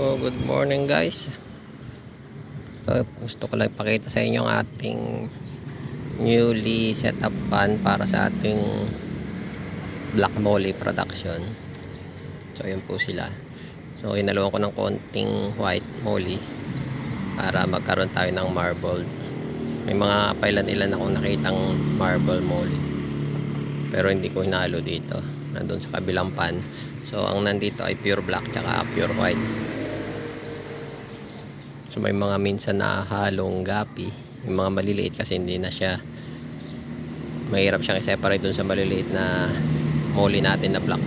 So, good morning guys. So, gusto ko lang ipakita sa inyo ang ating newly set up pan para sa ating black moly production. So, yun po sila. So, inaluan ko ng konting white moly para magkaroon tayo ng marble. May mga pailan-ilan akong nakitang marble moly, pero hindi ko hinalo dito. Nandun sa kabilang pan. So, ang nandito ay pure black tsaka pure white. So may mga minsan na halong gapi, yung mga maliliit kasi hindi na siya, mahirap siyang i-separate dun sa maliliit na moly natin na black.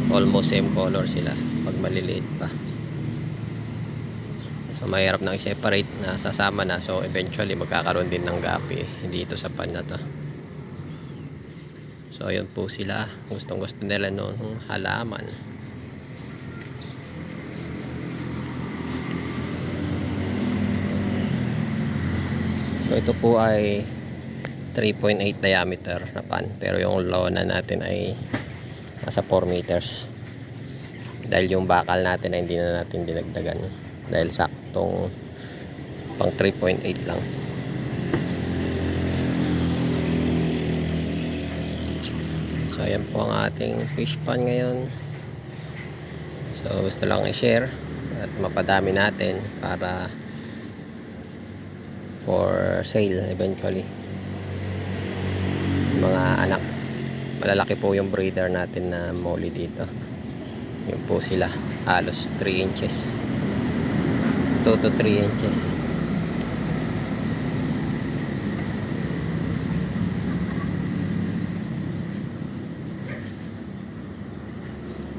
Almost same color sila pag maliliit pa. So mahirap nang i-separate na sasama na, so eventually magkakaroon din ng gapi dito sa pan na to. So ayun po sila, gustong gusto nila nung halaman. So ito po ay 3.8 diameter na pan, pero yung lona natin ay nasa 4 meters dahil yung bakal natin ay hindi na natin dinagdagan dahil saktong pang 3.8 lang. So ayan po ang ating fish pan ngayon. So gusto lang i-share at mapadami natin para for sale eventually. Mga anak, malalaki po yung breeder natin na moly dito. Yun po sila, halos 3 inches, 2 to 3 inches.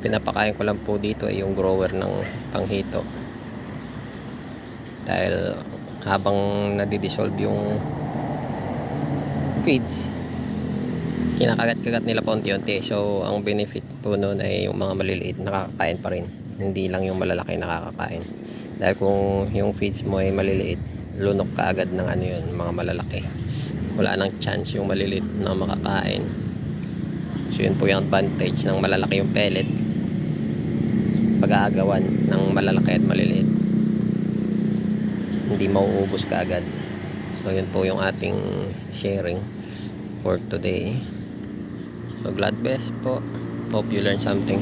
Pinapakain ko lang po dito ay yung grower ng panghito, dahil habang nadidissolve yung feeds, kinakagat-kagat nila pa unti-unti. So ang benefit po noon ay yung mga maliliit nakakakain pa rin, hindi lang yung malalaki nakakakain. Dahil kung yung feeds mo ay maliliit, lunok ka agad ng ano yun, mga malalaki. Wala nang chance yung maliliit na makakain. So yun po yung advantage ng malalaki yung pellet pag-aagawan ng malalaki at maliliit, hindi mauubos ka agad. So yun po yung ating sharing for today. So God bless po, hope you learn something.